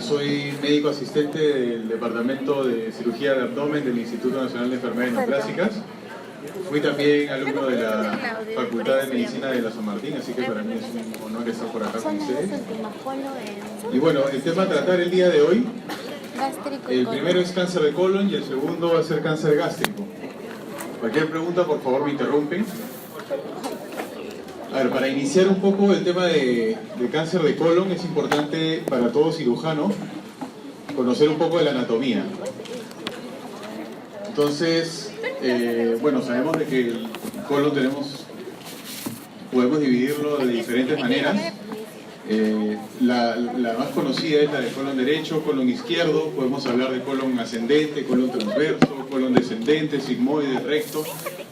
Soy médico asistente del Departamento de Cirugía de Abdomen del Instituto Nacional de Enfermedades Neoplásicas. Fui también alumno de la Facultad de Medicina de la San Martín, así que para mí es un honor estar por acá con ustedes. Y bueno, el tema a tratar el día de hoy, el primero es cáncer de colon y el segundo va a ser cáncer gástrico. Cualquier pregunta, por favor, me interrumpen. A ver, para iniciar un poco el tema de cáncer de colon, es importante para todo cirujano conocer un poco de la anatomía. Entonces, bueno, sabemos de que el colon podemos dividirlo de diferentes maneras. La más conocida es la del colon derecho, colon izquierdo. Podemos hablar de colon ascendente, colon transverso, colon descendente, sigmoide, recto.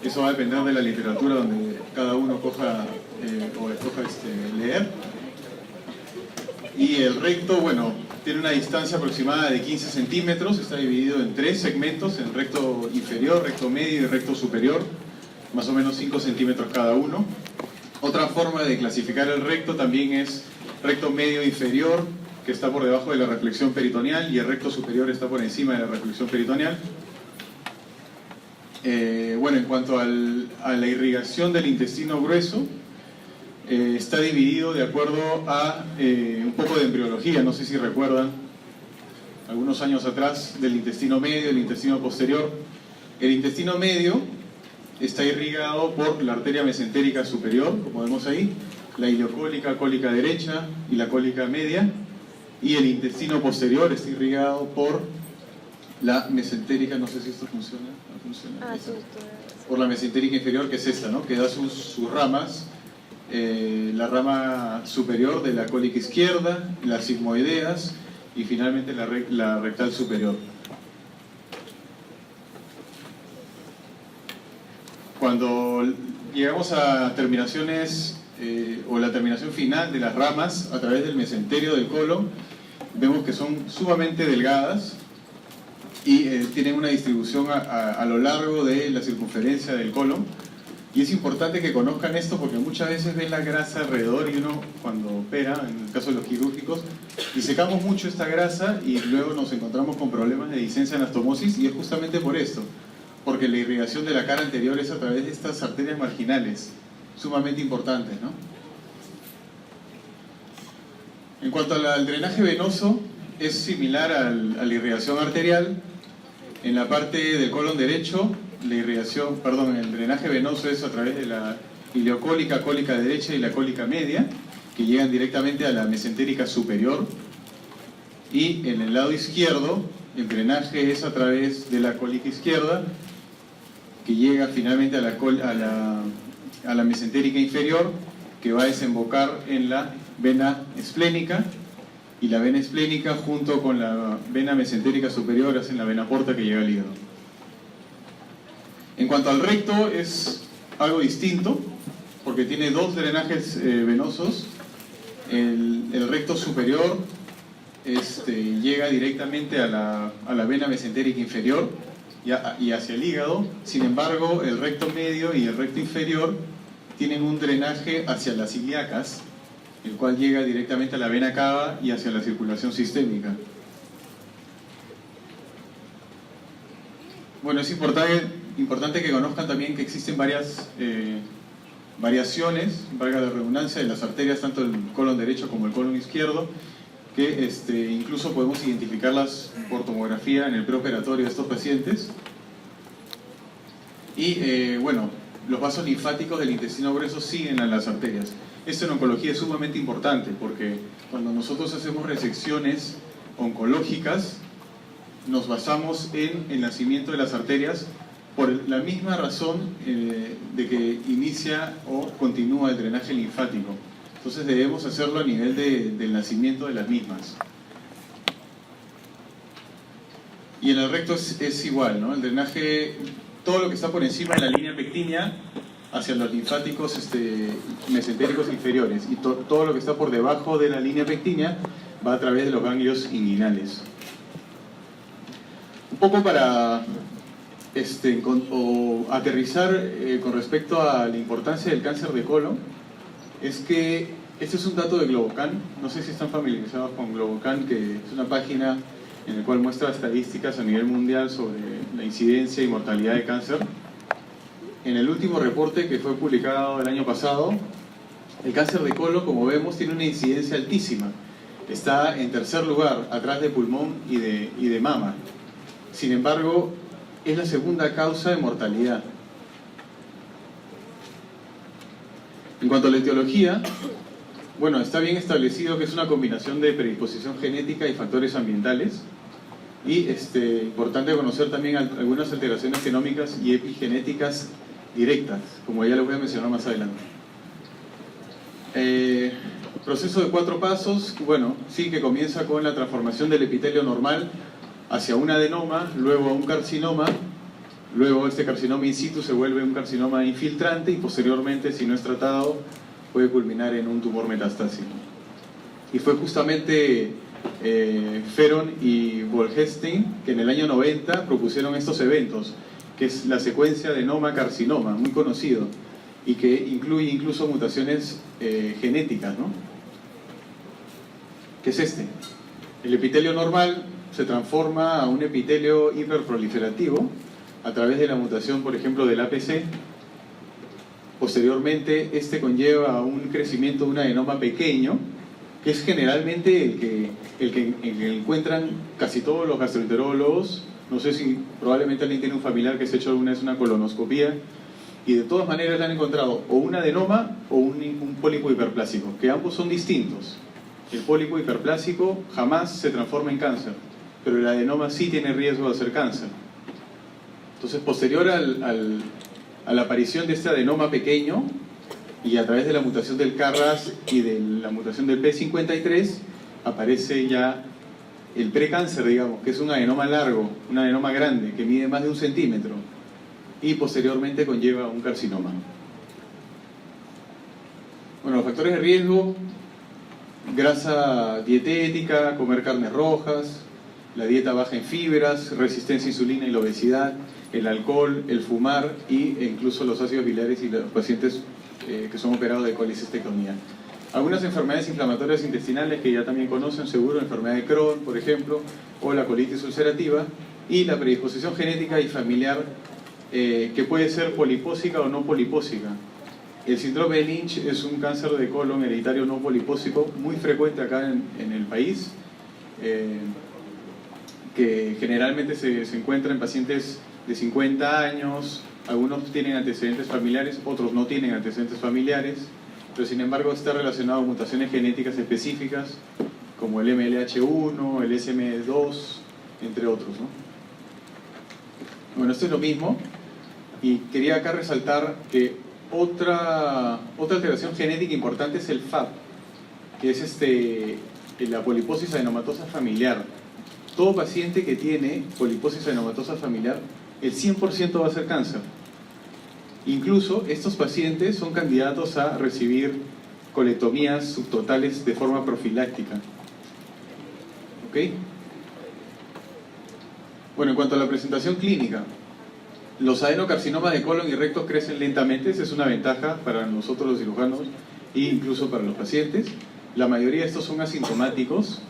Eso va a depender de la literatura donde cada uno coja o escoja leer. Y el recto, bueno, tiene una distancia aproximada de 15 centímetros, está dividido en 3 segmentos, en recto inferior, recto medio y recto superior, más o menos 5 centímetros cada uno. Otra forma de clasificar el recto también es recto medio inferior, que está por debajo de la reflexión peritoneal, y el recto superior está por encima de la reflexión peritoneal. Bueno, en cuanto a la irrigación del intestino grueso, está dividido de acuerdo a un poco de embriología. No sé si recuerdan, algunos años atrás, del intestino medio, el intestino posterior. El intestino medio está irrigado por la arteria mesentérica superior, como vemos ahí, la ileocólica, cólica derecha y la cólica media, y el intestino posterior está irrigado por la mesentérica, no sé si esto funciona, ¿no funciona? Por la mesentérica inferior, que es esta, ¿no? Que da sus ramas, la rama superior de la cólica izquierda, las sigmoideas y finalmente la rectal superior. Cuando llegamos a terminaciones o la terminación final de las ramas a través del mesenterio del colon, vemos que son sumamente delgadas y tienen una distribución a lo largo de la circunferencia del colon. Y es importante que conozcan esto porque muchas veces ven la grasa alrededor y uno, cuando opera, en el caso de los quirúrgicos, disecamos mucho esta grasa y luego nos encontramos con problemas de disensa anastomosis, y es justamente por esto, porque la irrigación de la cara anterior es a través de estas arterias marginales, sumamente importantes, ¿no? En cuanto al drenaje venoso, es similar a la irrigación arterial. En la parte del colon derecho, el drenaje venoso es a través de la ileocólica, cólica derecha y la cólica media, que llegan directamente a la mesentérica superior. Y en el lado izquierdo, el drenaje es a través de la cólica izquierda, que llega finalmente a la mesentérica inferior, que va a desembocar en la vena esplénica, y la vena esplénica junto con la vena mesentérica superior hacen la vena porta que llega al hígado. En cuanto al recto, es algo distinto porque tiene dos drenajes venosos. El recto superior llega directamente a la vena mesentérica inferior y hacia el hígado. Sin embargo, el recto medio y el recto inferior tienen un drenaje hacia las ilíacas, el cual llega directamente a la vena cava y hacia la circulación sistémica. Bueno, es importante que conozcan también que existen varias variaciones, valga la redundancia, de las arterias, tanto el colon derecho como el colon izquierdo, que incluso podemos identificarlas por tomografía en el preoperatorio de estos pacientes. Y bueno, los vasos linfáticos del intestino grueso siguen a las arterias. Esto en oncología es sumamente importante porque cuando nosotros hacemos resecciones oncológicas nos basamos en el nacimiento de las arterias por la misma razón de que inicia o continúa el drenaje linfático. Entonces debemos hacerlo a nivel del nacimiento de las mismas. Y en el recto es igual, ¿no? El drenaje, todo lo que está por encima de la línea pectínea hacia los linfáticos mesentéricos inferiores, y todo lo que está por debajo de la línea pectínea va a través de los ganglios inguinales. Un poco para aterrizar con respecto a la importancia del cáncer de colon, es que Este es un dato de Globocan, no sé si están familiarizados con Globocan, que es una página en la cual muestra estadísticas a nivel mundial sobre la incidencia y mortalidad de cáncer. En el último reporte que fue publicado el año pasado, el cáncer de colon, como vemos, tiene una incidencia altísima. Está en tercer lugar, atrás de pulmón y de mama. Sin embargo, es la segunda causa de mortalidad. En cuanto a la etiología, bueno, está bien establecido que es una combinación de predisposición genética y factores ambientales. Y importante conocer también algunas alteraciones genómicas y epigenéticas directas, como ya les voy a mencionar más adelante. Proceso de 4 pasos, bueno, sí, que comienza con la transformación del epitelio normal hacia un adenoma, luego a un carcinoma, luego este carcinoma in situ se vuelve un carcinoma infiltrante y posteriormente, si no es tratado, puede culminar en un tumor metastásico. Y fue justamente Feron y Volgestein que en el año 90 propusieron estos eventos, que es la secuencia adenoma-carcinoma, muy conocido, y que incluye incluso mutaciones genéticas, ¿no? ¿Qué es este? El epitelio normal se transforma a un epitelio hiperproliferativo a través de la mutación, por ejemplo, del APC. Posteriormente, este conlleva a un crecimiento de un adenoma pequeño, que es generalmente el que encuentran casi todos los gastroenterólogos. No sé si probablemente alguien tiene un familiar que se ha hecho alguna vez una colonoscopía, y de todas maneras le han encontrado o un adenoma o un pólipo hiperplásico, que ambos son distintos. El pólipo hiperplásico jamás se transforma en cáncer, pero el adenoma sí tiene riesgo de hacer cáncer. Entonces, posterior a la aparición de este adenoma pequeño, y a través de la mutación del KRAS y de la mutación del P53, aparece ya el precáncer, digamos, que es un adenoma largo, un adenoma grande, que mide más de 1 centímetro, y posteriormente conlleva un carcinoma. Bueno, los factores de riesgo: grasa dietética, comer carnes rojas, la dieta baja en fibras, resistencia a insulina y la obesidad, el alcohol, el fumar e incluso los ácidos biliares y los pacientes que son operados de colicistectomía. Algunas enfermedades inflamatorias intestinales que ya también conocen seguro, la enfermedad de Crohn, por ejemplo, o la colitis ulcerativa, y la predisposición genética y familiar que puede ser polipósica o no polipósica. El síndrome de Lynch es un cáncer de colon hereditario no polipósico muy frecuente acá en el país, que generalmente se encuentra en pacientes de 50 años, algunos tienen antecedentes familiares, otros no tienen antecedentes familiares, pero sin embargo está relacionado a mutaciones genéticas específicas como el MLH1, el SM2, entre otros, ¿no? Bueno, esto es lo mismo, y quería acá resaltar que otra alteración genética importante es el FAP, que es la poliposis adenomatosa familiar. Todo paciente que tiene poliposis adenomatosa familiar, el 100% va a ser cáncer. Incluso estos pacientes son candidatos a recibir colectomías subtotales de forma profiláctica. ¿Ok? Bueno, en cuanto a la presentación clínica, los adenocarcinomas de colon y recto crecen lentamente. Esa es una ventaja para nosotros los cirujanos e incluso para los pacientes. La mayoría de estos son asintomáticos,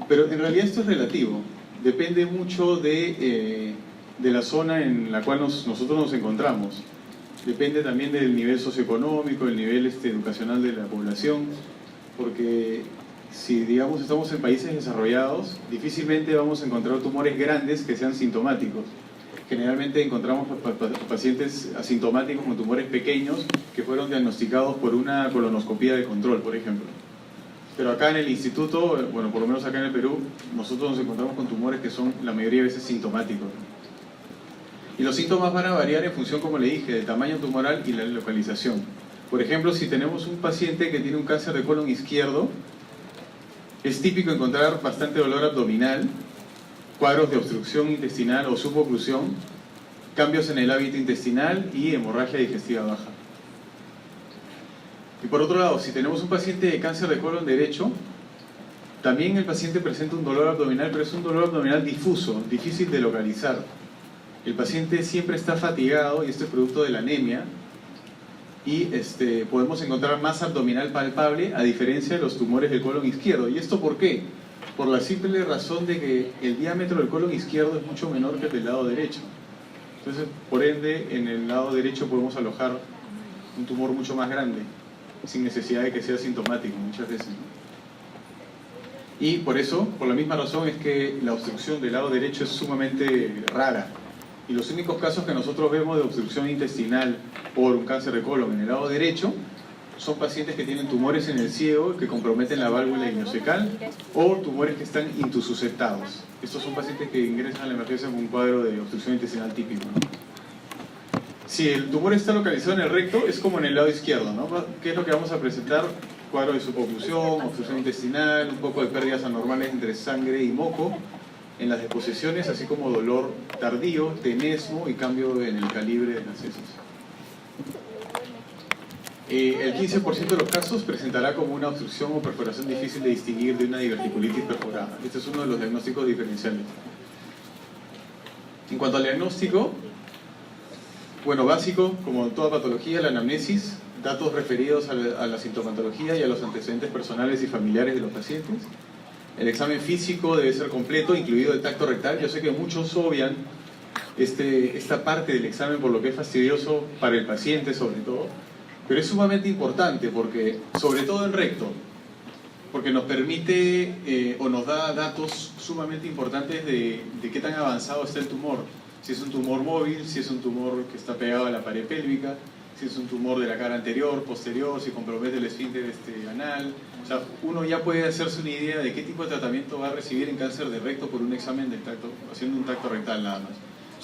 pero en realidad esto es relativo. Depende mucho de la zona en la cual nosotros nos encontramos. Depende también del nivel socioeconómico, del nivel educacional de la población, porque si, digamos, estamos en países desarrollados, difícilmente vamos a encontrar tumores grandes que sean sintomáticos. Generalmente encontramos pacientes asintomáticos con tumores pequeños que fueron diagnosticados por una colonoscopía de control, por ejemplo. Pero acá en el instituto, bueno, por lo menos acá en el Perú, nosotros nos encontramos con tumores que son la mayoría de veces sintomáticos. Y los síntomas van a variar en función, como le dije, del tamaño tumoral y la localización. Por ejemplo, si tenemos un paciente que tiene un cáncer de colon izquierdo, es típico encontrar bastante dolor abdominal, cuadros de obstrucción intestinal o suboclusión, cambios en el hábito intestinal y hemorragia digestiva baja. Y por otro lado, si tenemos un paciente de cáncer de colon derecho, también el paciente presenta un dolor abdominal, pero es un dolor abdominal difuso, difícil de localizar. El paciente siempre está fatigado, y esto es producto de la anemia, y podemos encontrar masa abdominal palpable a diferencia de los tumores del colon izquierdo. ¿Y esto por qué? Por la simple razón de que el diámetro del colon izquierdo es mucho menor que el del lado derecho. Entonces, por ende, en el lado derecho podemos alojar un tumor mucho más grande, sin necesidad de que sea sintomático muchas veces, ¿no? Y por eso, por la misma razón, es que la obstrucción del lado derecho es sumamente rara. Y los únicos casos que nosotros vemos de obstrucción intestinal por un cáncer de colon en el lado derecho son pacientes que tienen tumores en el ciego que comprometen la válvula ileocecal o tumores que están intususceptados. Estos son pacientes que ingresan a la emergencia con un cuadro de obstrucción intestinal típico, ¿no? Si el tumor está localizado en el recto, es como en el lado izquierdo, ¿no? ¿Qué es lo que vamos a presentar? Cuadro de suboclusión, obstrucción intestinal, un poco de pérdidas anormales entre sangre y moco en las deposiciones, así como dolor tardío, tenesmo y cambio en el calibre de las heces. El 15% de los casos presentará como una obstrucción o perforación difícil de distinguir de una diverticulitis perforada. Este es uno de los diagnósticos diferenciales. En cuanto al diagnóstico, bueno, básico, como toda patología, la anamnesis, datos referidos a la sintomatología y a los antecedentes personales y familiares de los pacientes. El examen físico debe ser completo, incluido el tacto rectal. Yo sé que muchos obvian esta parte del examen por lo que es fastidioso para el paciente sobre todo, pero es sumamente importante porque, sobre todo en recto, porque nos permite o nos da datos sumamente importantes de qué tan avanzado está el tumor. Si es un tumor móvil, si es un tumor que está pegado a la pared pélvica, si es un tumor de la cara anterior, posterior, si compromete el esfínter anal. O sea, uno ya puede hacerse una idea de qué tipo de tratamiento va a recibir en cáncer de recto por un examen del tacto, haciendo un tacto rectal nada más.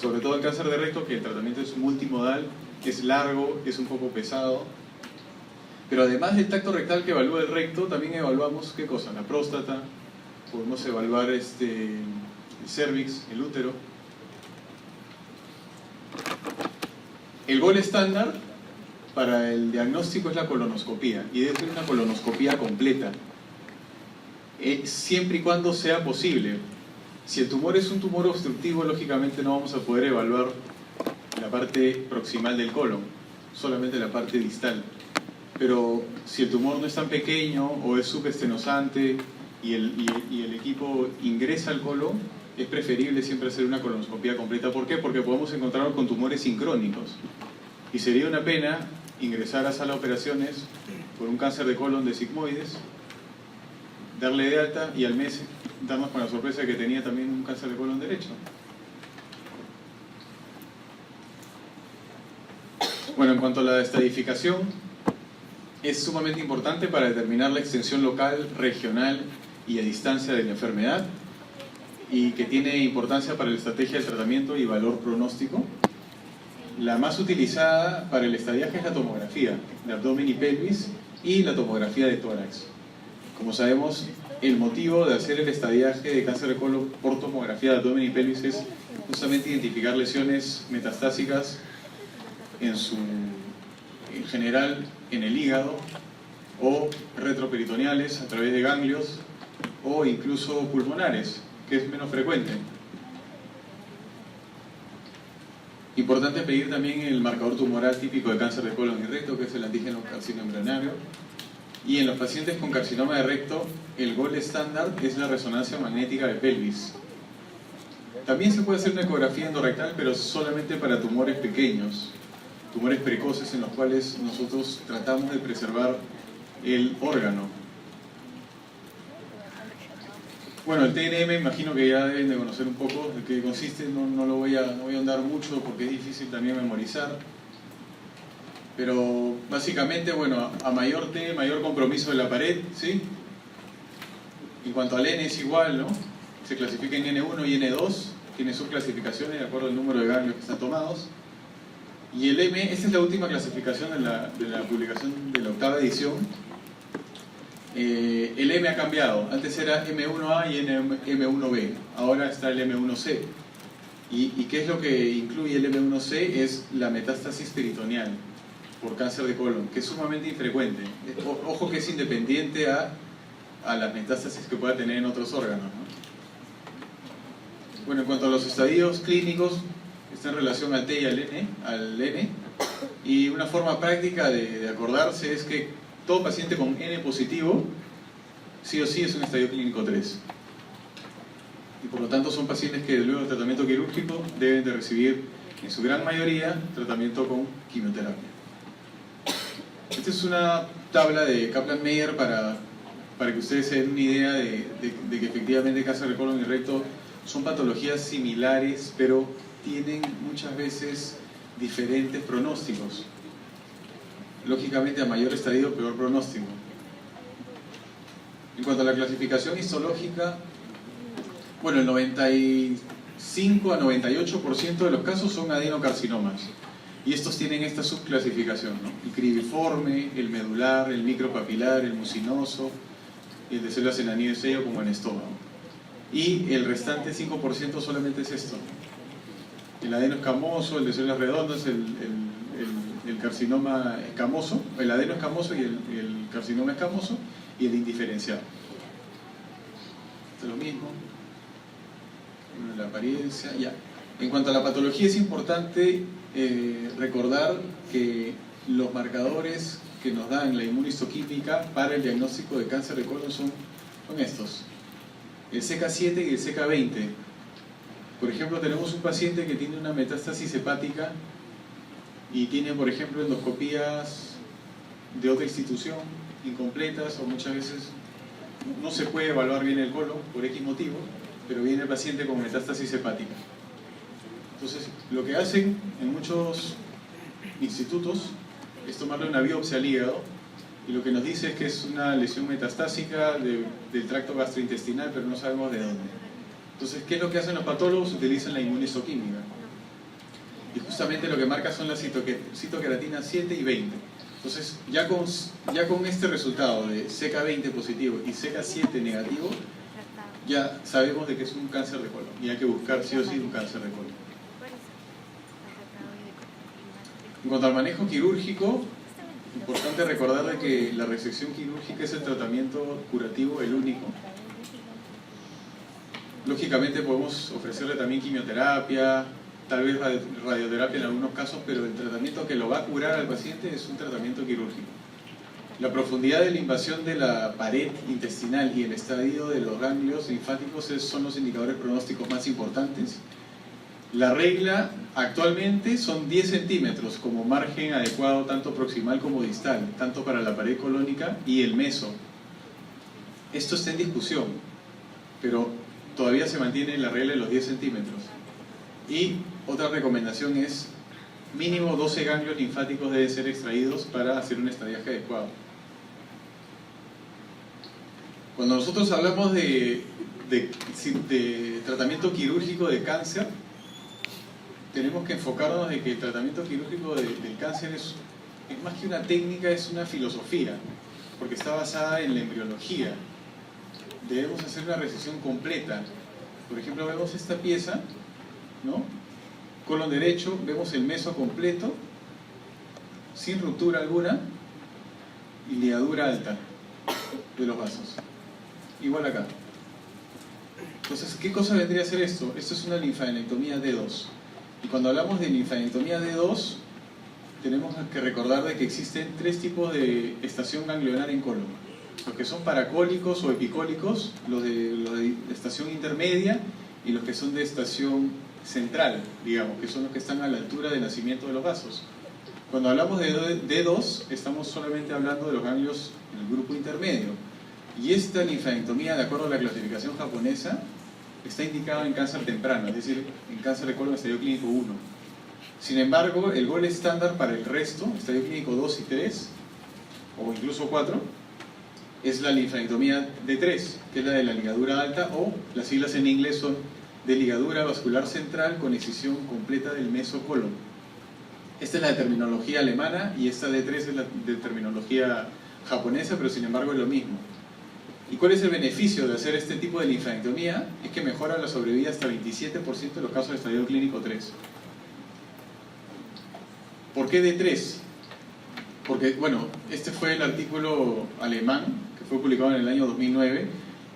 Sobre todo en cáncer de recto, que el tratamiento es multimodal, es largo, es un poco pesado. Pero además del tacto rectal que evalúa el recto, también evaluamos, ¿qué cosa? La próstata, podemos evaluar el cervix, el útero. El gol estándar para el diagnóstico es la colonoscopía, y debe ser una colonoscopía completa, siempre y cuando sea posible. Si el tumor es un tumor obstructivo, lógicamente no vamos a poder evaluar la parte proximal del colon, solamente la parte distal. Pero si el tumor no es tan pequeño o es subestenosante y el equipo ingresa al colon, es preferible siempre hacer una colonoscopía completa. ¿Por qué? Porque podemos encontrarnos con tumores sincrónicos. Y sería una pena ingresar a sala de operaciones por un cáncer de colon de sigmoides, darle de alta y al mes darnos con la sorpresa de que tenía también un cáncer de colon derecho. Bueno, en cuanto a la estadificación, es sumamente importante para determinar la extensión local, regional y a distancia de la enfermedad, y que tiene importancia para la estrategia del tratamiento y valor pronóstico. La más utilizada para el estadiaje es la tomografía de abdomen y pelvis y la tomografía de tórax. Como sabemos, el motivo de hacer el estadiaje de cáncer de colon por tomografía de abdomen y pelvis es justamente identificar lesiones metastásicas en general en el hígado, o retroperitoneales a través de ganglios, o incluso pulmonares, que es menos frecuente. Importante pedir también el marcador tumoral típico de cáncer de colon y recto, que es el antígeno carcinoembrionario. Y en los pacientes con carcinoma de recto, el gold estándar es la resonancia magnética de pelvis. También se puede hacer una ecografía endorrectal, pero solamente para tumores pequeños, tumores precoces en los cuales nosotros tratamos de preservar el órgano. Bueno, el TNM imagino que ya deben de conocer un poco de qué consiste, no voy a ahondar mucho porque es difícil también memorizar. Pero básicamente, bueno, a mayor T, mayor compromiso de la pared, ¿sí? En cuanto al N es igual, ¿no? Se clasifica en N1 y N2, tiene subclasificaciones de acuerdo al número de ganglios que están tomados. Y el M, esta es la última clasificación de la publicación de la 8ª edición. El M ha cambiado, antes era M1A y M1B, ahora está el M1C. ¿Y qué es lo que incluye el M1C? Es la metástasis peritoneal por cáncer de colon, que es sumamente infrecuente. Ojo que es independiente a las metástasis que pueda tener en otros órganos, ¿no? Bueno, en cuanto a los estadios clínicos, está en relación al T y al N. Y una forma práctica de acordarse es que todo paciente con N positivo, sí o sí es un estadio clínico 3. Y por lo tanto son pacientes que luego del tratamiento quirúrgico deben de recibir, en su gran mayoría, tratamiento con quimioterapia. Esta es una tabla de Kaplan-Meier para que ustedes se den una idea de que efectivamente cáncer de colon y recto son patologías similares, pero tienen muchas veces diferentes pronósticos. Lógicamente, a mayor estadio, peor pronóstico. En cuanto a la clasificación histológica, bueno, el 95 a 98% de los casos son adenocarcinomas. Y estos tienen esta subclasificación, ¿no? El cribiforme, el medular, el micropapilar, el mucinoso, el de células en anillo de sello como en estómago. Y el restante 5% solamente es esto. El adeno escamoso, el de células redondas, el carcinoma escamoso, el adeno escamoso y el carcinoma escamoso, y el indiferenciado. Esto es lo mismo. La apariencia, ya. En cuanto a la patología, es importante recordar que los marcadores que nos dan la inmunistoquímica para el diagnóstico de cáncer de colon son estos: el CK7 y el CK20. Por ejemplo, tenemos un paciente que tiene una metástasis hepática y tiene, por ejemplo, endoscopías de otra institución incompletas, o muchas veces no se puede evaluar bien el colon por X motivo, pero viene el paciente con metástasis hepática. Entonces, lo que hacen en muchos institutos es tomarle una biopsia al hígado, y lo que nos dice es que es una lesión metastásica del tracto gastrointestinal, pero no sabemos de dónde. Entonces, ¿qué es lo que hacen los patólogos? Utilizan la inmunistoquímica. Y justamente lo que marca son las citoqueratina 7 y 20. Entonces, ya con este resultado de CK20 positivo y CK7 negativo, ya sabemos de que es un cáncer de colon, y hay que buscar sí o sí un cáncer de colon. En cuanto al manejo quirúrgico, importante recordar de que la resección quirúrgica es el tratamiento curativo, el único. Lógicamente podemos ofrecerle también quimioterapia, tal vez radioterapia en algunos casos, pero el tratamiento que lo va a curar al paciente es un tratamiento quirúrgico. La profundidad de la invasión de la pared intestinal y el estadio de los ganglios linfáticos son los indicadores pronósticos más importantes. La regla actualmente son 10 centímetros como margen adecuado, tanto proximal como distal, tanto para la pared colónica y el meso. Esto está en discusión, pero todavía se mantiene la regla de los 10 centímetros. Y otra recomendación es: mínimo 12 ganglios linfáticos deben ser extraídos para hacer un estadiaje adecuado. Cuando nosotros hablamos de tratamiento quirúrgico de cáncer, tenemos que enfocarnos de que el tratamiento quirúrgico del cáncer es más que una técnica, es una filosofía, porque está basada en la embriología. Debemos hacer una resección completa. Por ejemplo, vemos esta pieza, ¿no? Colon derecho, vemos el meso completo, sin ruptura alguna, y ligadura alta de los vasos. Igual acá. Entonces, ¿qué cosa vendría a ser esto? Esto es una linfadenectomía D2. Y cuando hablamos de linfadenectomía D2, tenemos que recordar de que existen tres tipos de estación ganglionar en colon: los que son paracólicos o epicólicos, los de estación intermedia, y los que son de estación central, digamos, que son los que están a la altura del nacimiento de los vasos. Cuando hablamos de D2, estamos solamente hablando de los ganglios en el grupo intermedio. Y esta linfadenectomía, de acuerdo a la clasificación japonesa, está indicada en cáncer temprano, es decir, en cáncer de colon estadio clínico 1. Sin embargo, el gol estándar para el resto, estadio clínico 2 y 3, o incluso 4, es la linfadenectomía D3, que es la de la ligadura alta, o las siglas en inglés son de ligadura vascular central con excisión completa del mesocolon. Esta es la de terminología alemana y esta D3 es la de terminología japonesa, pero sin embargo es lo mismo. ¿Y cuál es el beneficio de hacer este tipo de linfadenectomía? Es que mejora la sobrevida hasta 27% de los casos de estadio clínico 3. ¿Por qué D3? Porque, bueno, este fue el artículo alemán que fue publicado en el año 2009,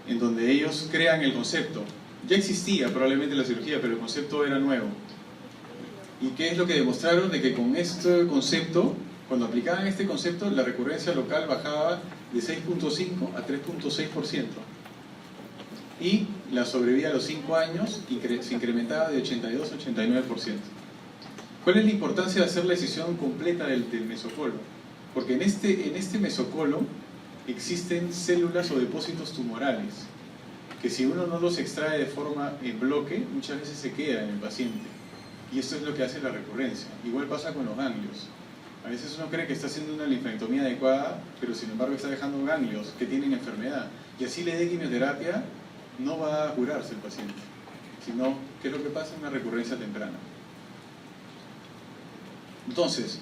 en donde ellos crean el concepto. Ya existía probablemente la cirugía, pero el concepto era nuevo. ¿Y qué es lo que demostraron? De que con este concepto, cuando aplicaban este concepto, la recurrencia local bajaba de 6.5 a 3.6%. Y la sobrevida a los 5 años se incrementaba de 82 a 89%. ¿Cuál es la importancia de hacer la excisión completa del mesocolo? Porque en este mesocolo existen células o depósitos tumorales que si uno no los extrae de forma en bloque, muchas veces se queda en el paciente. Y esto es lo que hace la recurrencia. Igual pasa con los ganglios. A veces uno cree que está haciendo una linfadenectomía adecuada, pero sin embargo está dejando ganglios que tienen enfermedad. Y así le dé quimioterapia, no va a curarse el paciente. Sino, ¿qué es lo que pasa? Una recurrencia temprana. Entonces,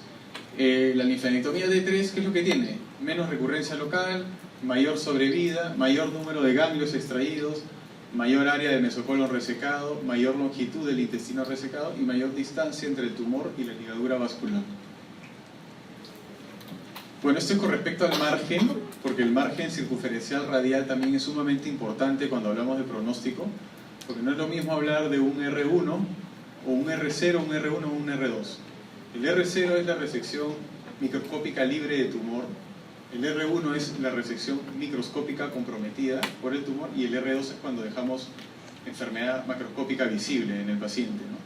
la linfadenectomía D3, ¿qué es lo que tiene? Menos recurrencia local, mayor sobrevida, mayor número de ganglios extraídos, mayor área de mesocolon resecado, mayor longitud del intestino resecado y mayor distancia entre el tumor y la ligadura vascular. Bueno, esto es con respecto al margen, porque el margen circunferencial radial también es sumamente importante cuando hablamos de pronóstico, porque no es lo mismo hablar de un R1 o un R0, un R1 o un R2. El R0 es la resección microscópica libre de tumor, el R1 es la resección microscópica comprometida por el tumor y el R2 es cuando dejamos enfermedad macroscópica visible en el paciente, ¿no?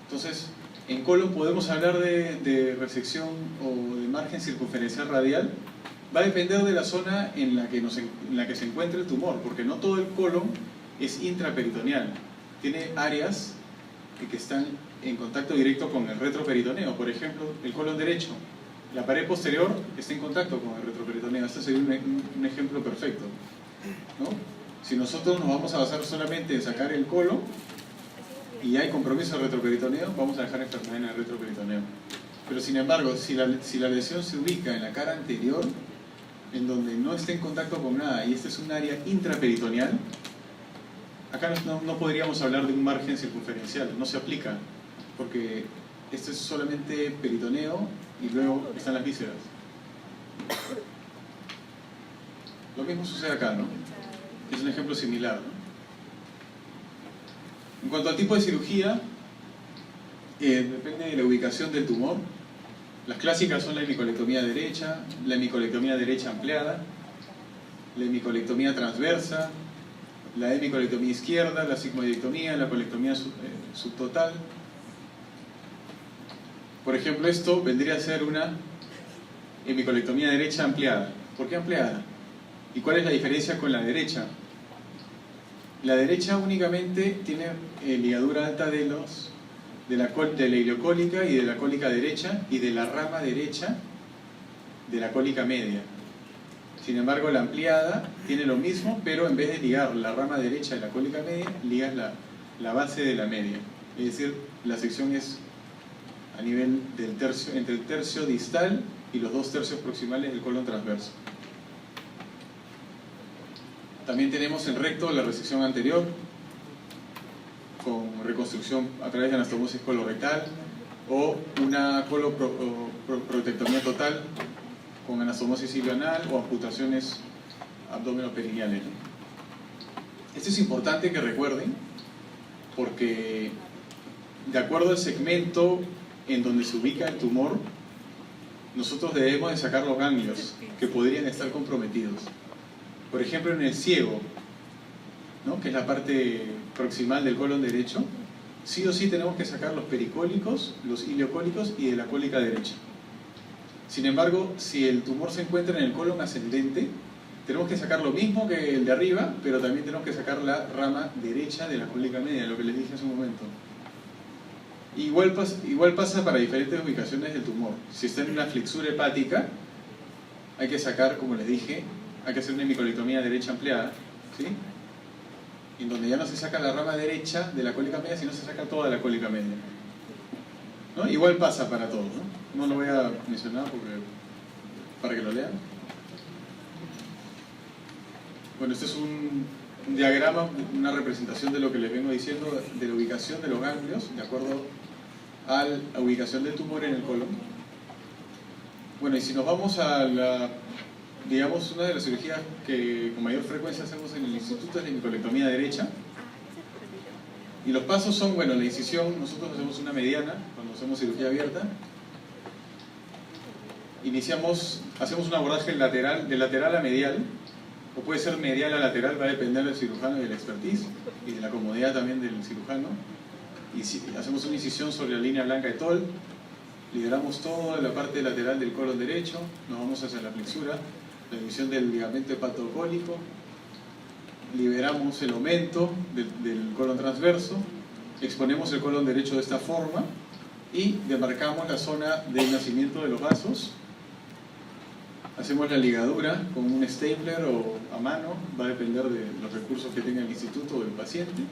Entonces, en colon podemos hablar de resección o de margen circunferencial radial. Va a depender de la zona en la que se encuentre el tumor, porque no todo el colon es intraperitoneal. Tiene áreas que están en contacto directo con el retroperitoneo. Por ejemplo, el colon derecho. La pared posterior está en contacto con el retroperitoneo. Este sería un ejemplo perfecto, ¿no? Si nosotros nos vamos a basar solamente en sacar el colon y hay compromiso del retroperitoneo, vamos a dejar enfermedad en el retroperitoneo. Pero sin embargo, si la lesión se ubica en la cara anterior, en donde no está en contacto con nada, y este es un área intraperitoneal, acá no podríamos hablar de un margen circunferencial, no se aplica, porque esto es solamente peritoneo y luego están las vísceras. Lo mismo sucede acá, ¿no? Es un ejemplo similar, ¿no? En cuanto al tipo de cirugía, depende de la ubicación del tumor. Las clásicas son la hemicolectomía derecha, la hemicolectomía derecha ampliada, la hemicolectomía transversa, la hemicolectomía izquierda, la sigmoidectomía, la colectomía subtotal. Por ejemplo, esto vendría a ser una hemicolectomía derecha ampliada. ¿Por qué ampliada? ¿Y cuál es la diferencia con la derecha? La derecha únicamente tiene ligadura alta de la ileocólica y de la cólica derecha y de la rama derecha de la cólica media. Sin embargo, la ampliada tiene lo mismo, pero en vez de ligar la rama derecha de la cólica media, ligas la base de la media. Es decir, la sección es a nivel del tercio, entre el tercio distal y los 2 tercios proximales del colon transverso. También tenemos en recto la resección anterior, con reconstrucción a través de anastomosis colorectal, o una coloprotectomía total con anastomosis ilioanal o amputaciones abdominoperineales. Esto es importante que recuerden, porque de acuerdo al segmento en donde se ubica el tumor, nosotros debemos de sacar los ganglios que podrían estar comprometidos. Por ejemplo, en el ciego, ¿no?, que es la parte proximal del colon derecho, sí o sí tenemos que sacar los pericólicos, los ileocólicos y de la cólica derecha. Sin embargo, si el tumor se encuentra en el colon ascendente, tenemos que sacar lo mismo que el de arriba, pero también tenemos que sacar la rama derecha de la cólica media, lo que les dije hace un momento. Igual pasa para diferentes ubicaciones del tumor. Si está en una flexura hepática, hay que sacar, como les dije, hay que hacer una hemicolectomía derecha ampliada, ¿sí?, en donde ya no se saca la rama derecha de la cólica media, sino se saca toda la cólica media, ¿no? Igual pasa para todos, ¿no? No lo voy a mencionar para que lo lean. Bueno, este es un diagrama, una representación de lo que les vengo diciendo, de la ubicación de los ganglios, de acuerdo a la ubicación del tumor en el colon. Bueno, y si nos vamos a digamos, una de las cirugías que con mayor frecuencia hacemos en el instituto es la hemicolectomía derecha. Y los pasos son, bueno, la incisión, nosotros hacemos una mediana cuando hacemos cirugía abierta. Hacemos un abordaje lateral, de lateral a medial, o puede ser medial a lateral, va a depender del cirujano y de la expertise, y de la comodidad también del cirujano. Y si hacemos una incisión sobre la línea blanca de Toll, liberamos toda la parte lateral del colon derecho, nos vamos hacia la flexura, la división del ligamento hepatocólico, liberamos el aumento del colon transverso, exponemos el colon derecho de esta forma y demarcamos la zona del nacimiento de los vasos. Hacemos la ligadura con un stapler o a mano, va a depender de los recursos que tenga el instituto o el paciente.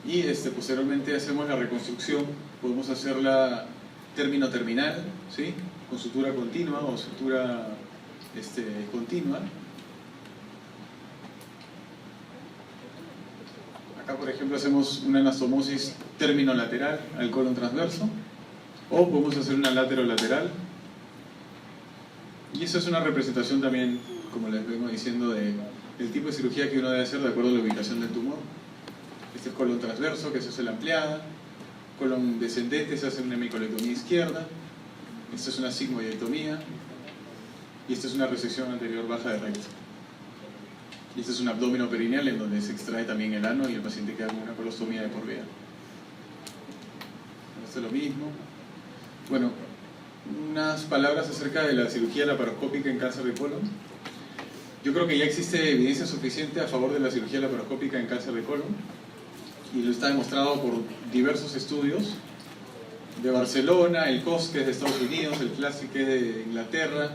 Y posteriormente hacemos la reconstrucción, podemos hacerla término-terminal, ¿sí? Con sutura continua o sutura continua. Acá, por ejemplo, hacemos una anastomosis término-lateral al colon transverso, o podemos hacer una lateral. Y eso es una representación también, como les vengo diciendo, del tipo de cirugía que uno debe hacer de acuerdo a la ubicación del tumor. Este es colon transverso, que se hace la ampliada. Colon descendente, se hace una hemicolectomía izquierda. Esta es una sigmoidectomía. Y esta es una resección anterior baja de recto. Y este es un abdomen perineal en donde se extrae también el ano y el paciente queda con una colostomía de por vía. Esto es lo mismo. Bueno, unas palabras acerca de la cirugía laparoscópica en cáncer de colon. Yo creo que ya existe evidencia suficiente a favor de la cirugía laparoscópica en cáncer de colon, y lo está demostrado por diversos estudios de Barcelona, el COS, que es de Estados Unidos, el CLASIC, que es de Inglaterra,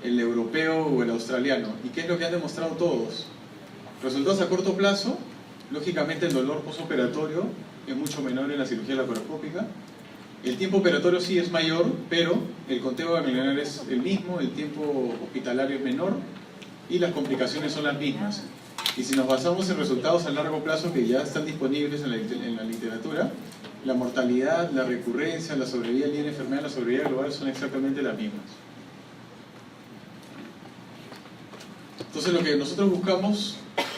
el europeo o el australiano. ¿Y qué es lo que han demostrado todos? Resultados a corto plazo. Lógicamente el dolor postoperatorio es mucho menor en la cirugía laparoscópica. El tiempo operatorio sí es mayor, pero el conteo ganglionar es el mismo, el tiempo hospitalario es menor y las complicaciones son las mismas. Y si nos basamos en resultados a largo plazo que ya están disponibles en la literatura, la mortalidad, la recurrencia, la sobrevida al día de enfermedad, la sobrevida global son exactamente las mismas. Entonces lo que nosotros buscamos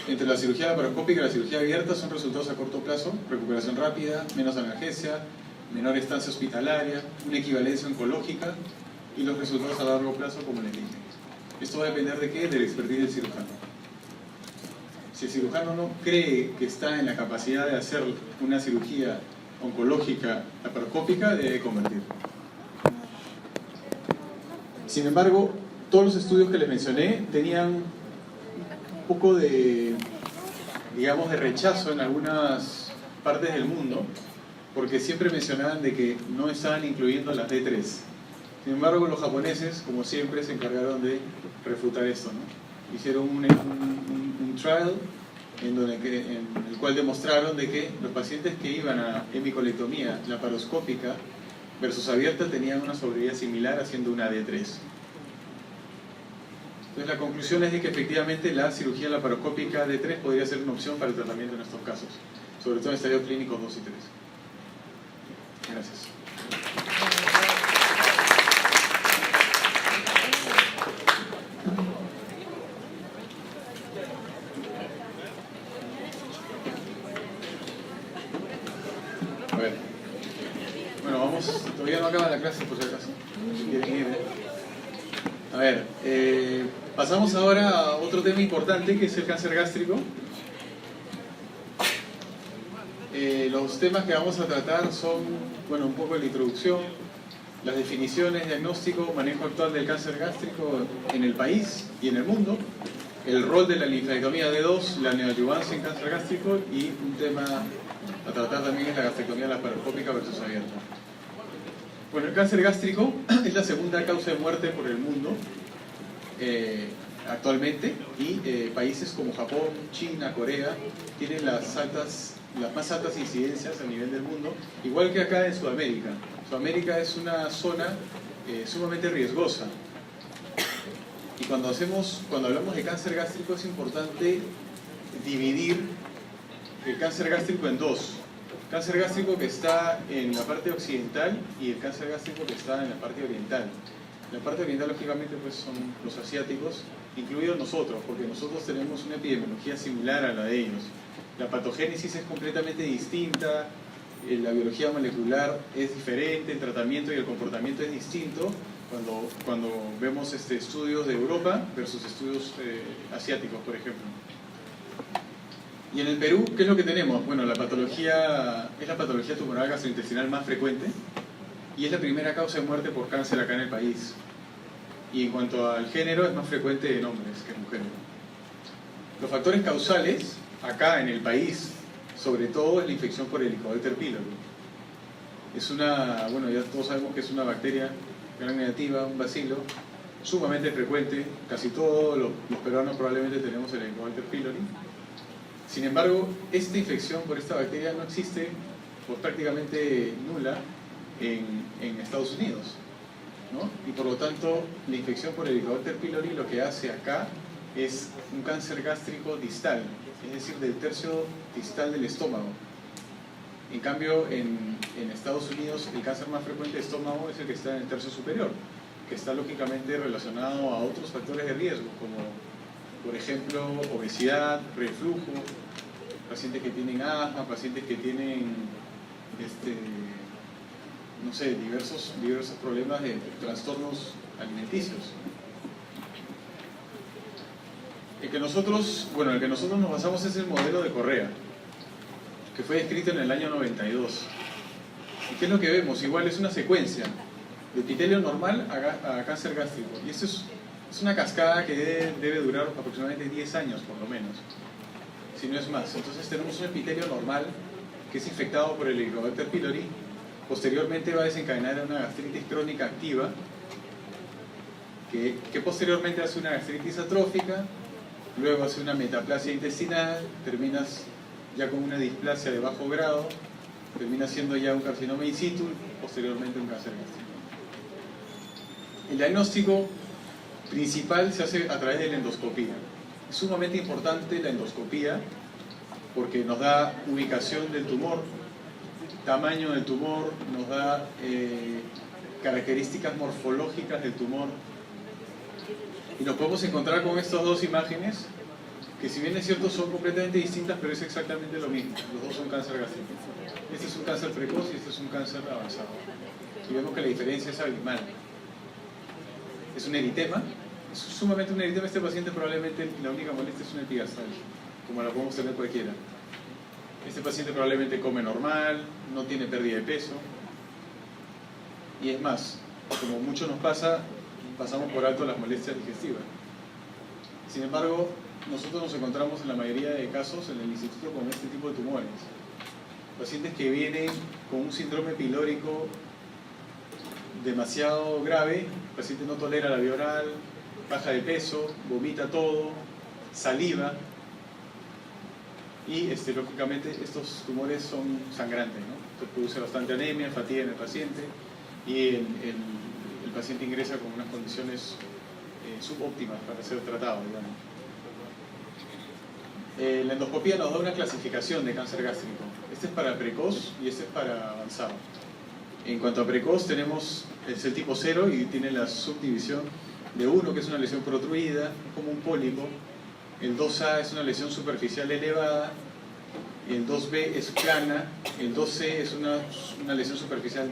entre la cirugía laparoscópica y la cirugía abierta son resultados a corto plazo: recuperación rápida, menos analgesia, menor estancia hospitalaria, una equivalencia oncológica, y los resultados a largo plazo, como les dije. Esto va a depender de qué, del expertise del cirujano. Si el cirujano no cree que está en la capacidad de hacer una cirugía oncológica laparoscópica, debe convertir. Sin embargo, todos los estudios que les mencioné tenían un poco de, digamos, de rechazo en algunas partes del mundo, porque siempre mencionaban de que no estaban incluyendo las D3. Sin embargo, los japoneses, como siempre, se encargaron de refutar esto, ¿no? Hicieron un trial en el cual demostraron de que los pacientes que iban a hemicolectomía laparoscópica versus abierta tenían una sobrevida similar haciendo una D3. Entonces la conclusión es de que efectivamente la cirugía laparoscópica D3 podría ser una opción para el tratamiento en estos casos, sobre todo en estadios clínicos 2 y 3. Gracias. A ver. Bueno, vamos. Todavía no acaba la clase, por si acaso. Si quieren ir. A ver. Pasamos ahora a otro tema importante, que es el cáncer gástrico. Los temas que vamos a tratar son, bueno, un poco de la introducción, las definiciones, diagnóstico, manejo actual del cáncer gástrico en el país y en el mundo, el rol de la linfadectomía D2, la neoadyuvancia en cáncer gástrico, y un tema a tratar también es la gastrectomía laparoscópica versus abierta. Bueno, el cáncer gástrico es la segunda causa de muerte por el mundo actualmente, y países como Japón, China, Corea tienen las más altas incidencias a nivel del mundo, igual que acá en Sudamérica. Sudamérica es una zona sumamente riesgosa. Y cuando hablamos de cáncer gástrico es importante dividir el cáncer gástrico en dos. Cáncer gástrico que está en la parte occidental y el cáncer gástrico que está en la parte oriental. La parte oriental, lógicamente, pues son los asiáticos, incluidos nosotros, porque nosotros tenemos una epidemiología similar a la de ellos. La patogénesis es completamente distinta, la biología molecular es diferente, el tratamiento y el comportamiento es distinto cuando vemos estudios de Europa versus estudios asiáticos, por ejemplo. Y en el Perú, ¿qué es lo que tenemos? Bueno, la patología es la patología tumoral gastrointestinal más frecuente y es la primera causa de muerte por cáncer acá en el país. Y en cuanto al género, es más frecuente en hombres que en mujeres. Los factores causales acá en el país, sobre todo, es la infección por Helicobacter pylori. Es una, bueno, ya todos sabemos que es una bacteria gram negativa, un bacilo, sumamente frecuente. Casi todos los peruanos probablemente tenemos el Helicobacter pylori. Sin embargo, esta infección por esta bacteria no existe, o prácticamente nula, en Estados Unidos, ¿no? Y por lo tanto, la infección por Helicobacter pylori lo que hace acá es un cáncer gástrico distal, es decir, del tercio distal del estómago. En cambio, en Estados Unidos, el cáncer más frecuente de estómago es el que está en el tercio superior, que está lógicamente relacionado a otros factores de riesgo, como por ejemplo obesidad, reflujo, pacientes que tienen asma, pacientes que tienen no sé, diversos problemas de trastornos alimenticios. El que nosotros nos basamos es el modelo de Correa, que fue descrito en el año 92. ¿Y qué es lo que vemos? Igual es una secuencia de epitelio normal a cáncer gástrico. Y esto es una cascada que debe durar aproximadamente 10 años, por lo menos, si no es más. Entonces tenemos un epitelio normal que es infectado por el Helicobacter pylori. Posteriormente va a desencadenar una gastritis crónica activa, que posteriormente hace una gastritis atrófica, luego hace una metaplasia intestinal, terminas ya con una displasia de bajo grado, termina siendo ya un carcinoma in situ, posteriormente un cáncer gástrico. El diagnóstico principal se hace a través de la endoscopía. Es sumamente importante la endoscopía porque nos da ubicación del tumor, tamaño del tumor, nos da características morfológicas del tumor. Y nos podemos encontrar con estas dos imágenes, que si bien es cierto son completamente distintas, pero es exactamente lo mismo. Los dos son cáncer gástrico. Este es un cáncer precoz y este es un cáncer avanzado. Y vemos que la diferencia es abismal. Es un eritema, es sumamente un eritema. Este paciente probablemente la única molestia es una epigastralgia, como la podemos tener cualquiera. Este paciente probablemente come normal, no tiene pérdida de peso. Y es más, como mucho nos pasa, pasamos por alto las molestias digestivas. Sin embargo, nosotros nos encontramos en la mayoría de casos en el instituto con este tipo de tumores. Pacientes que vienen con un síndrome pilórico demasiado grave, el paciente no tolera la vía oral, baja de peso, vomita todo, saliva, y lógicamente estos tumores son sangrantes, ¿no? Esto produce bastante anemia, fatiga en el paciente, y el paciente ingresa con unas condiciones subóptimas para ser tratado, digamos. La endoscopía nos da una clasificación de cáncer gástrico. Este es para precoz y este es para avanzado. En cuanto a precoz, es el tipo 0 y tiene la subdivisión de 1, que es una lesión protruida, como un pólipo. El 2A es una lesión superficial elevada, el 2B es plana, el 2C es una lesión superficial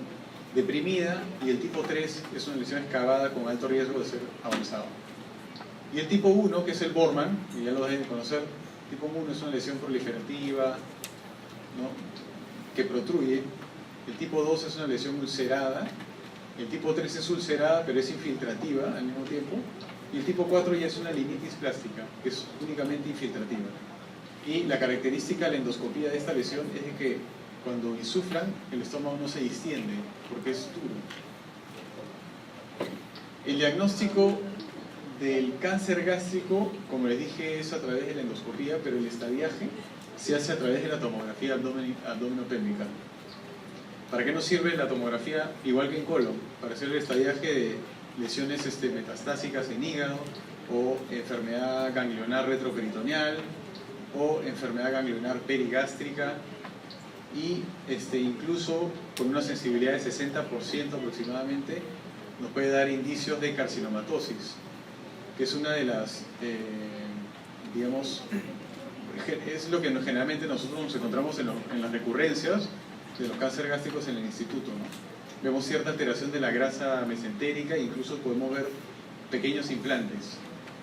deprimida y el tipo 3 es una lesión excavada con alto riesgo de ser avanzado. Y el tipo 1, que es el Bormann, que ya lo deben conocer, el tipo 1 es una lesión proliferativa, ¿no?, que protruye. El tipo 2 es una lesión ulcerada, el tipo 3 es ulcerada pero es infiltrativa al mismo tiempo, y el tipo 4 ya es una liminitis plástica, que es únicamente infiltrativa. Y la característica de la endoscopía de esta lesión es de que cuando insuflan, el estómago no se distiende, porque es duro. El diagnóstico del cáncer gástrico, como les dije, es a través de la endoscopía, pero el estadiaje se hace a través de la tomografía abdominopélvica. ¿Para qué nos sirve la tomografía? Igual que en colon, para hacer el estadiaje de lesiones metastásicas en hígado, o enfermedad ganglionar retroperitoneal, o enfermedad ganglionar perigástrica, y incluso con una sensibilidad de 60% aproximadamente, nos puede dar indicios de carcinomatosis, que es una de las, digamos, es lo que generalmente nosotros nos encontramos en las recurrencias de los cánceres gástricos en el instituto, ¿no? Vemos cierta alteración de la grasa mesentérica e incluso podemos ver pequeños implantes